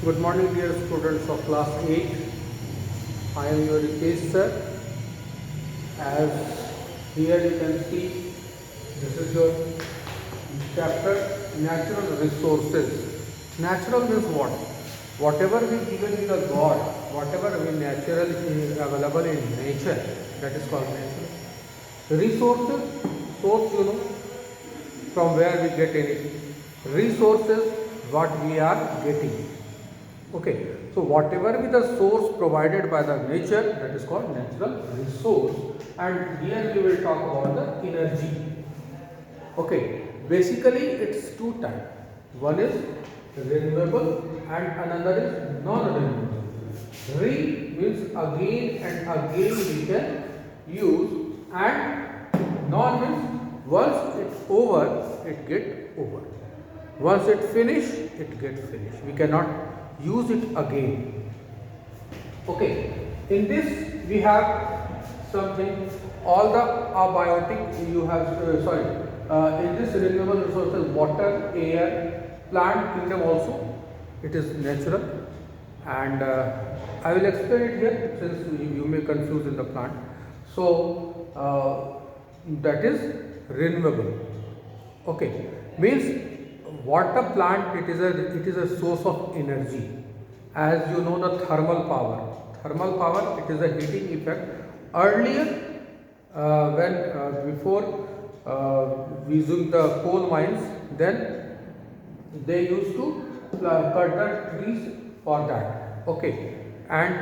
Good morning, dear students of class 8. I am your Ritesh sir. As here you can see, this is your chapter natural resources. Natural means what? Whatever we given in the God, whatever we natural is available in nature, that is called natural. Resources, source from where we get anything. Resources, what we are getting. Okay, so whatever be the source provided by the nature, that is called natural resource, and here we will talk about the energy. Okay, basically it's two types. One is renewable and another is non-renewable. Re means again and again we can use, and non means once it's over, it get over. Once it finish, it get finished. We cannot use it again. Okay, in this we have something, all the abiotic you have, in this renewable resources, water, air, plant kingdom also, it is natural, and I will explain it here since you may confuse in the plant. So that is renewable. Okay, means what the plant, it is a source of energy. As you know, the thermal power, it is a heating effect. Earlier, when before using the coal mines, then they used to cut the trees for that. Okay, and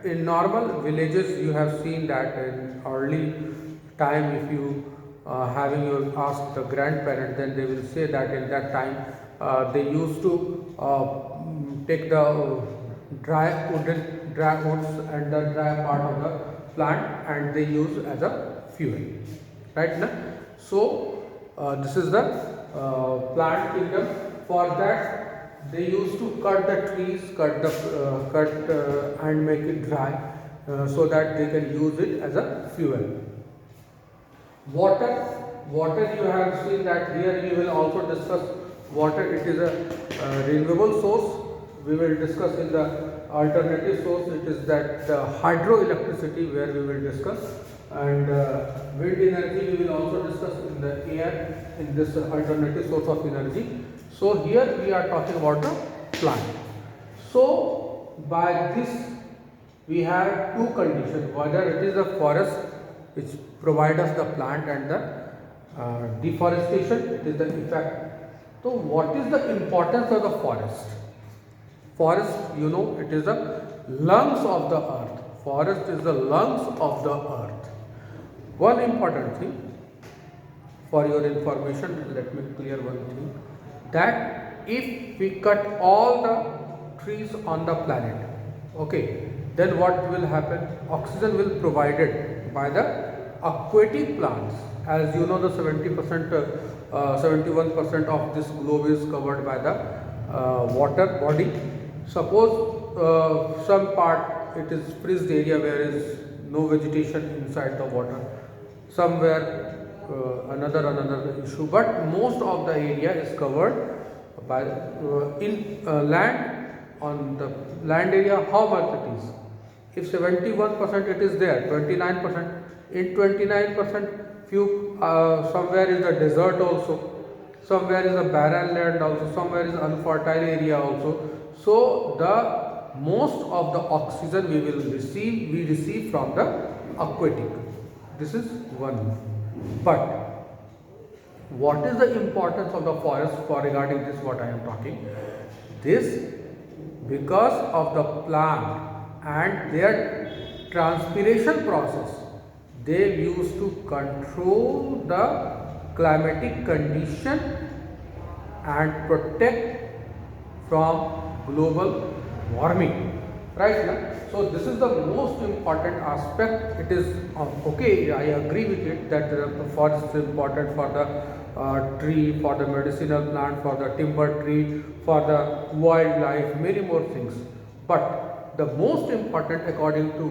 in normal villages you have seen that in early time, if you having you ask the grandparent, then they will say that in that time they used to take the dry woods and the dry part of the plant, and they use as a fuel, right now. So this is the plant kingdom. For that they used to cut the trees, and make it dry, so that they can use it as a fuel. Water you have seen that here we will also discuss water. It is a renewable source. We will discuss in the alternative source. It is that hydroelectricity where we will discuss, and wind energy we will also discuss in the air in this alternative source of energy. So here we are talking about the plant. So by this we have two conditions: whether it is a forest which provide us the plant, and the deforestation, it is the effect. So what is the importance of the forest? Forest, it is the lungs of the earth. Forest is the lungs of the earth. One important thing for your information, let me clear one thing, that if we cut all the trees on the planet, okay, then what will happen? Oxygen will provided by the aquatic plants. As you know, the 71% of this globe is covered by the water body. Suppose some part it is freezed area where is no vegetation inside the water, somewhere another issue, but most of the area is covered by in land. On the land area, how much it is? If 71% it is there, 29%, in 29% few somewhere is the desert also, somewhere is a barren land also, somewhere is unfertile area also. So the most of the oxygen we receive from the aquatic. This is one. But what is the importance of the forest for regarding this what I am talking? This, because of the plant and their transpiration process, they used to control the climatic condition and protect from global warming, right now. So this is the most important aspect. It is okay, I agree with it that the forest is important for the tree, for the medicinal plant, for the timber tree, for the wildlife, many more things. But the most important, according to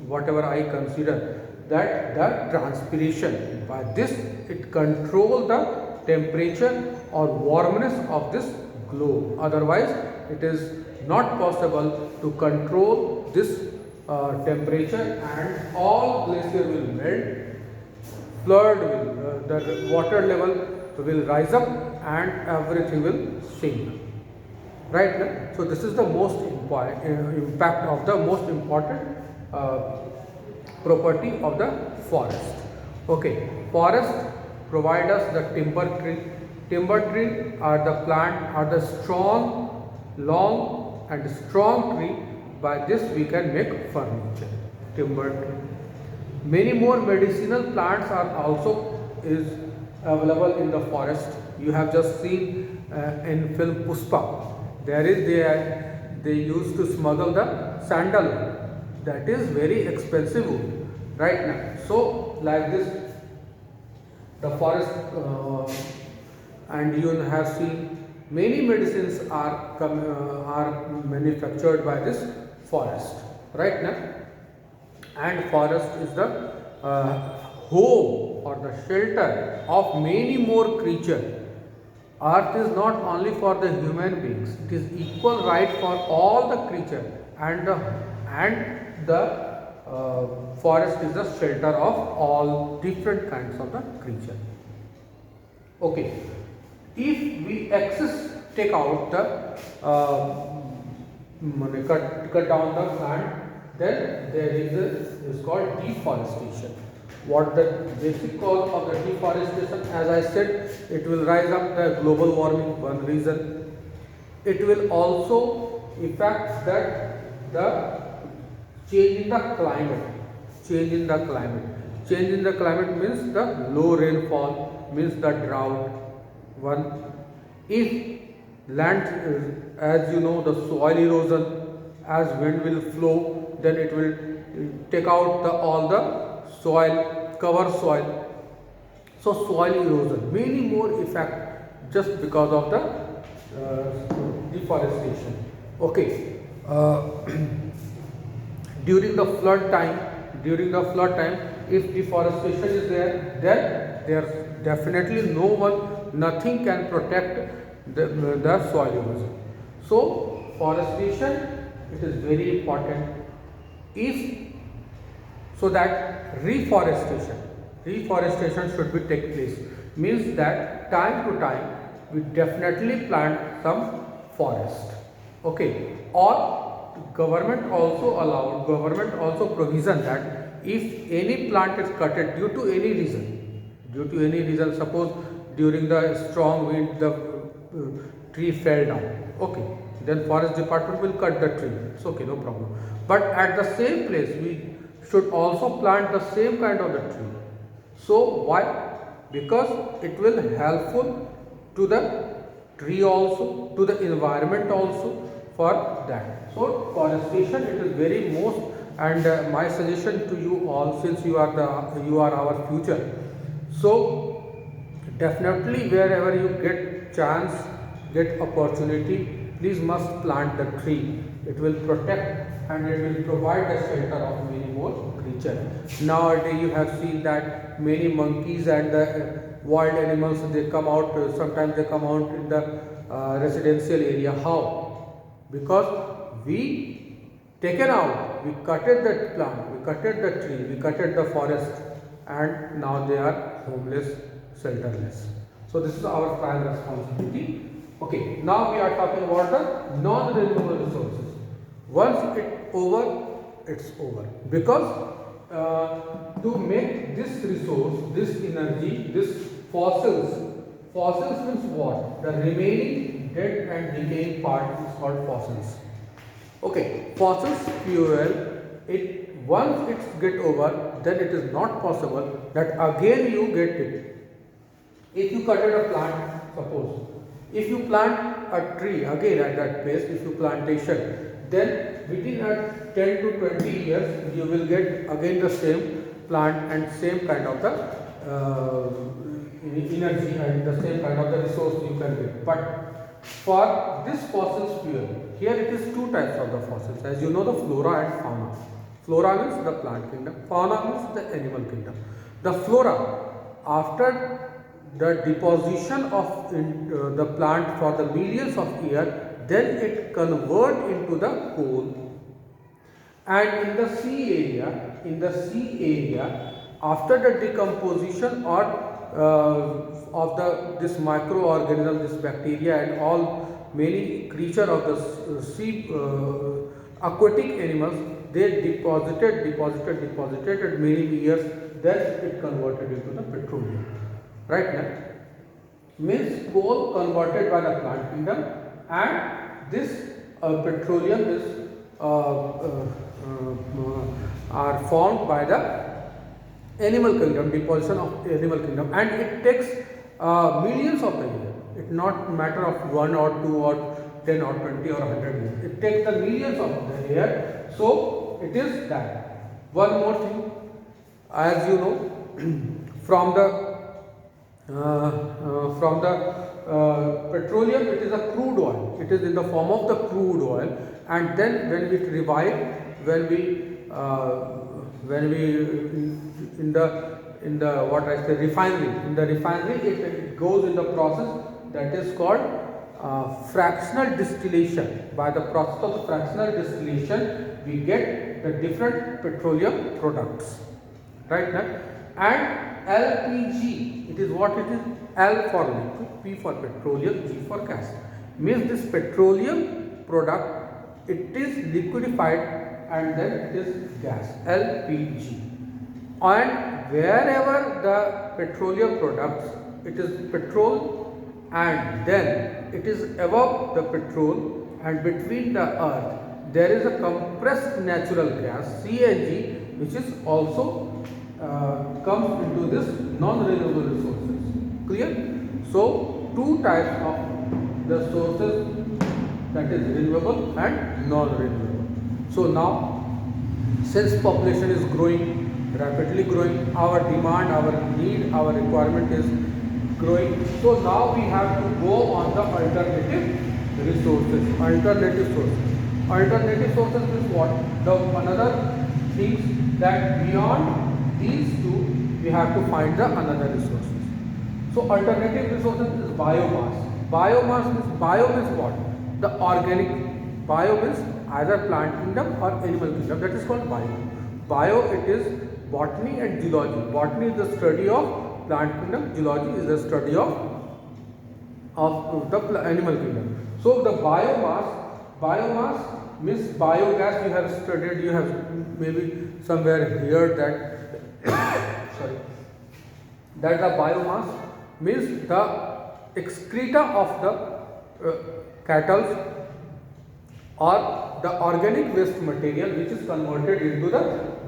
whatever I consider, that the transpiration, by this it controls the temperature or warmness of this globe. Otherwise it is not possible to control this temperature, and all glacier will melt, flood will, the water level will rise up and everything will sink. Right now, so this is the most impact of the most important property of the forest. Okay, forest provide us the timber tree. Timber tree are the plant are the strong, long and strong tree. By this we can make furniture. Timber tree. Many more medicinal plants are also is available in the forest. You have just seen in film Pushpa. They used to smuggle the sandalwood. That is very expensive wood right now. So like this, the forest and you have seen many medicines are manufactured by this forest right now. And forest is the home or the shelter of many more creatures. Earth is not only for the human beings; it is equal right for all the creatures, and the forest is the shelter of all different kinds of the creature. Okay, if we take out the cut down the plant, then there is called deforestation. What the basic cause of the deforestation? As I said, it will rise up the global warming, one reason. It will also affect that the change in the climate. Change in the climate. Change in the climate means the low rainfall, means the drought. One, if land, as you know, the soil erosion, as wind will flow, then it will take out all the soil, cover soil. So soil erosion, many more effect just because of the deforestation. Okay. During the flood time, if deforestation is there, then there definitely nothing can protect the soil erosion. So forestation, it is very important. So that reforestation should be take place, means that time to time we definitely plant some forest. Okay, or government also provision that if any plant is cutted due to any reason, suppose during the strong wind the tree fell down, okay, then forest department will cut the tree. It's okay, no problem. But at the same place we should also plant the same kind of the tree. So why? Because it will helpful to the tree also, to the environment also for that. So forestation, it is very most, and my suggestion to you all, since you are our future, so definitely wherever you get chance, get opportunity, please must plant the tree. It will protect and it will provide the shelter of many more creatures. Nowadays you have seen that many monkeys and the wild animals, they come out, sometimes they come out in the residential area. How? Because we cutted that plant, we cutted the tree, we cutted the forest, and now they are homeless, shelterless. So this is our prime responsibility. Okay, now we are talking about the non-renewable resources. Once it's over. Because to make this resource, this energy, this fossils means what? The remaining dead and decaying part is called fossils. Okay, fossils fuel, once it's get over, then it is not possible that again you get it. If you cutted a plant, suppose, if you plant a tree again at that place, if you plantation, then within 10 to 20 years you will get again the same plant and same kind of the energy and the same kind of the resource you can get. But for this fossils fuel, here it is two types of the fossils. As you know, the flora and fauna. Flora means the plant kingdom, fauna means the animal kingdom. The flora, after the deposition of the plant for the millions of years, then it convert into the coal. And in the sea area, after the decomposition or of this microorganism, this bacteria and all many creature of the sea aquatic animals, they deposited at many years, then it converted into the petroleum. Right now, means coal converted by the plant kingdom, and this petroleum is are formed by the animal kingdom, deposition of animal kingdom, and it takes millions of the years. It not matter of 1 or 2 or 10 or 20 or 100 years. It takes the millions of the years. So it is that. One more thing, as you know, from the petroleum, it is a crude oil. It is in the form of the crude oil, and then when it revive, in the what I say refinery, it goes in the process that is called fractional distillation. By the process of the fractional distillation, we get the different petroleum products. Right now, and LPG, it is what it is. L for liquid, P for petroleum, G for gas. Means this petroleum product, it is liquefied and then it is gas, LPG. And wherever the petroleum products, it is petrol, and then it is above the petrol, and between the earth there is a compressed natural gas, CNG, which is also comes into this non-renewable resources. Clear? So two types of the sources, that is renewable and non-renewable. So now, since population is growing, rapidly growing, our demand, our need, our requirement is growing. So now we have to go on the alternative resources, alternative sources. Alternative sources is what? The another things that beyond these two, we have to find the another resources. So alternative resources is biomass. Bio means what? The organic. Bio means either plant kingdom or animal kingdom. That is called bio. Bio, it is botany and geology. Botany is the study of plant kingdom. Geology is the study of the animal kingdom. So the biomass means biogas. You have studied. You have maybe somewhere heard that. Sorry, that the biomass means the excreta of the cattle or the organic waste material which is converted into the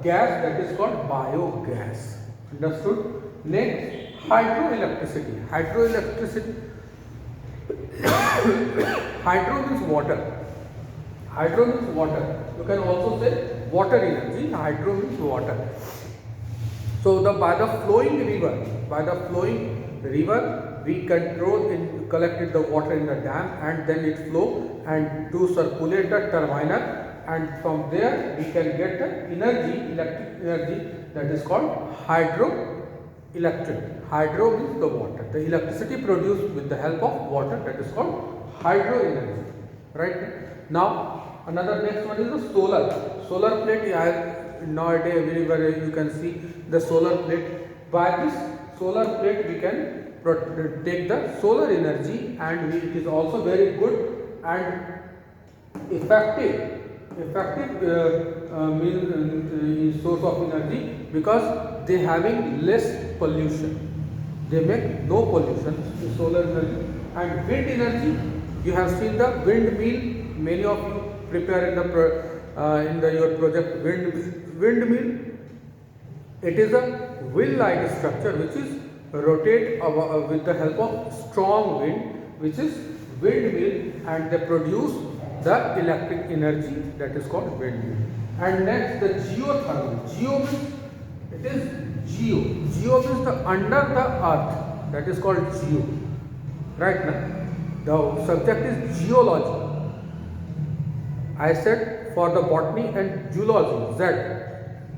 gas, that is called biogas. Understood? Next, hydroelectricity. Hydro means water. Hydro means water. You can also say water energy. Hydro means water. So by the flowing river, we collected the water in the dam, and then it flow and to circulate the turbiner, and from there we can get the electric energy, that is called hydroelectric. Hydro means the water. The electricity produced with the help of water, that is called hydro energy. Right? Now another next one is the solar plate. Nowadays everywhere you can see the solar plate. By this solar plate we can take the solar energy, and it is also very good and effective source of energy, because they having less pollution. They make no pollution. The solar energy. And wind energy, you have seen the windmill. Many of you prepare in your project windmill. It is a wheel-like structure which is rotate with the help of strong wind, which is windmill, and they produce the electric energy, that is called windmill. And next, the geothermal. Geo means it is geo. Geo means the under the earth, that is called geo. Right now, the subject is geology. I said for the botany and zoology,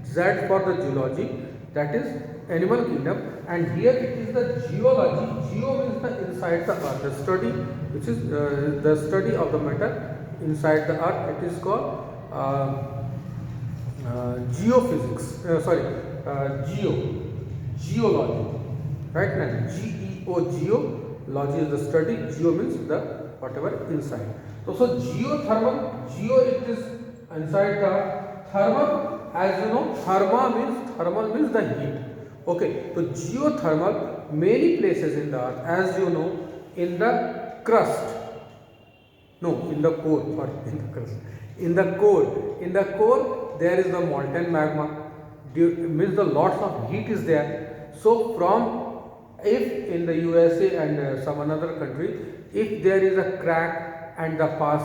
Z for the zoology, that is animal kingdom, and here it is the geology. Geo means the inside the earth, the study, which is the study of the matter inside the earth. It is called geophysics, geology, right now, geology is the study, geo means the whatever inside. So geothermal, geo it is inside the thermal, as you know, thermal means the heat. Okay, so geothermal, many places in the earth, as you know, in the crust, no, in the core, sorry, in the crust, in the core there is the molten magma, means the lots of heat is there. So from, if in the USA and some another country, if there is a crack and the pass,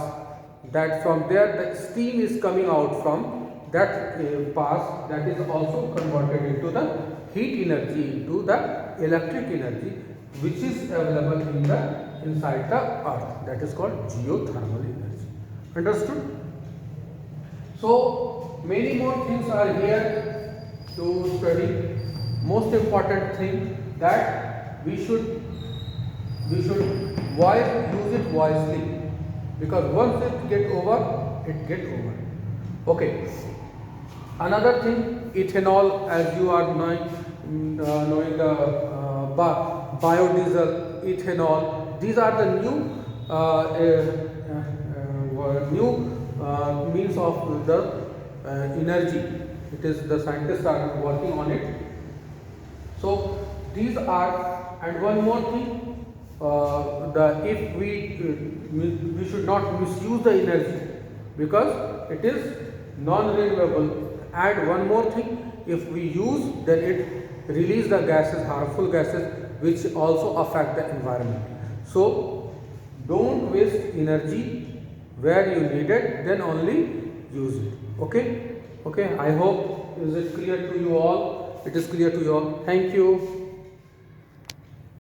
that from there the steam is coming out from that pass, that is also converted into the heat energy, into the electric energy, which is available in the inside the earth, that is called geothermal energy. Understood? So many more things are here to study. Most important thing that we should use it wisely, because once it get over, it get over. Okay. Another thing, ethanol, as you are knowing the biodiesel, ethanol. These are the new means of the energy. It is the scientists are working on it. So these are, and one more thing, if we should not misuse the energy, because it is non-renewable. And one more thing, if we use, then it release the gases, harmful gases, which also affect the environment. So don't waste energy, where you need it, then only use it. Okay, I hope, is it clear to you all? It is clear to you all. Thank you.